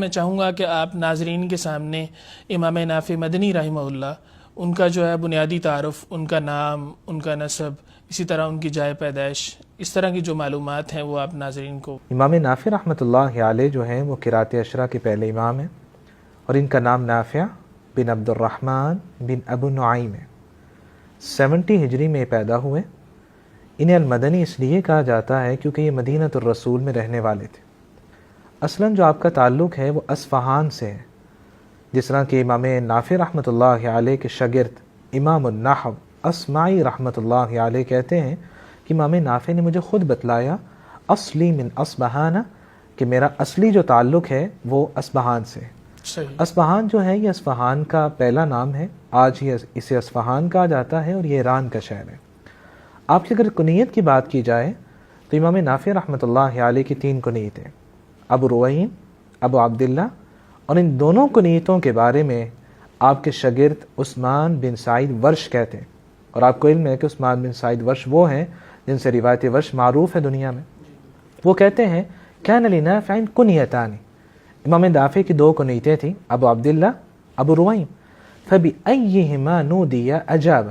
میں چاہوں گا کہ آپ ناظرین کے سامنے امام نافع مدنی رحمہ اللہ ان کا جو ہے بنیادی تعارف، ان کا نام، ان کا نسب، اسی طرح ان کی جائے پیدائش، اس طرح کی جو معلومات ہیں وہ آپ ناظرین کو۔ امام نافع رحمۃ اللہ علیہ جو ہیں وہ قرات عشرہ کے پہلے امام ہیں، اور ان کا نام نافع بن عبد الرحمن بن ابو نعیم ہے۔ 70 ہجری میں پیدا ہوئے۔ انہیں المدنی اس لیے کہا جاتا ہے کیونکہ یہ مدینۃ الرسول میں رہنے والے تھے۔ اصلاً جو آپ کا تعلق ہے وہ اصفہان سے ہے، جس طرح کہ امام نافع رحمۃ اللہ علیہ کے شاگرد امام النحو اصمعی رحمۃ اللہ علیہ کہتے ہیں کہ امام نافع نے مجھے خود بتلایا اصلی من اصبہان، کہ میرا اصلی جو تعلق ہے وہ اصبہان سے ہے۔ صحیح۔ اصفہان جو ہے یہ اصفہان کا پہلا نام ہے، آج ہی اسے اصفہان کہا جاتا ہے، اور یہ ایران کا شہر ہے۔ آپ کی اگر کنیت کی بات کی جائے تو امام نافع رحمۃ اللہ علیہ کی 3 کنیت ہیں، ابو رویم، ابو عبداللہ، اور ان دونوں کنیتوں کے بارے میں آپ کے شاگرد عثمان بن سعید ورش کہتے ہیں، اور آپ کو علم ہے کہ عثمان بن سعید ورش وہ ہیں جن سے روایت ورش معروف ہے دنیا میں۔ وہ کہتے ہیں کان لنافع کنیتان، امام نافع کی 2 کنیتیں تھیں، ابو عبداللہ، ابو رویم، فبأیہما نودی اجاب،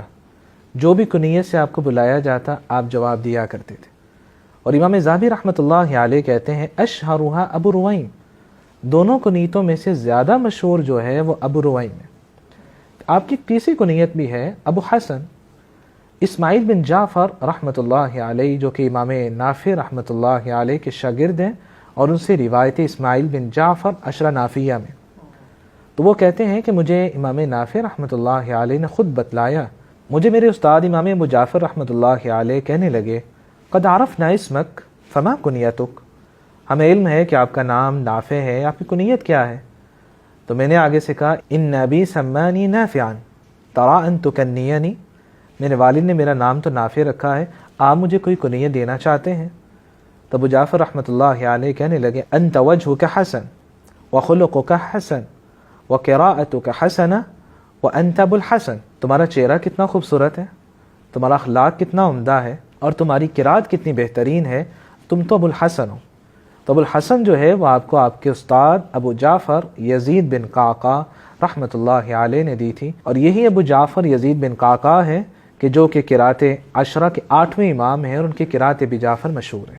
جو بھی کنیت سے آپ کو بلایا جاتا آپ جواب دیا کرتے تھے۔ اور امام ذہبی رحمۃ اللہ علیہ کہتے ہیں اشہرھا ابو رویم، دونوں کنیتوں میں سے زیادہ مشہور جو ہے وہ ابو رویم ہے۔ آپ کی تیسری کنیت بھی ہے ابو حسن، اسماعیل بن جعفر رحمۃ اللہ علیہ، جو کہ امام نافع رحمۃ اللہ علیہ کے شاگرد ہیں، اور ان سے روایت اسماعیل بن جعفر عشرہ نافیہ میں۔ تو وہ کہتے ہیں کہ مجھے امام نافع رحمۃ اللہ علیہ نے خود بتلایا، مجھے میرے استاد امام ابو جعفر رحمۃ اللہ علیہ کہنے لگے قد عرفنا اسمک فما کنیتک، ہمیں علم ہے کہ آپ کا نام نافع ہے، آپ کی کنیت کیا ہے؟ تو میں نے آگے سے کہا ان ابی سمانی نافعا ترى ان تکنینی، میرے والد نے میرا نام تو نافع رکھا ہے، آپ مجھے کوئی کنیت دینا چاہتے ہیں؟ تو ابو جعفر رحمۃ اللہ علیہ کہنے لگے انت وجهک حسن وخلقک حسن وقراءتک حسنہ وانت ابو الحسن، تمہارا چہرہ کتنا خوبصورت ہے، تمہارا اخلاق کتنا عمدہ ہے، اور تمہاری قرات کتنی بہترین ہے، تم تو ابو الحسن ہو۔ تو ابو الحسن جو ہے وہ آپ کو آپ کے استاد ابو جعفر یزید بن قعقاع رحمۃ اللہ علیہ نے دی تھی، اور یہی ابو جعفر یزید بن قعقاع ہے کہ جو کہ قرات عشرہ کے 8ویں امام ہیں، اور ان کی قرات ابی جعفر مشہور ہے۔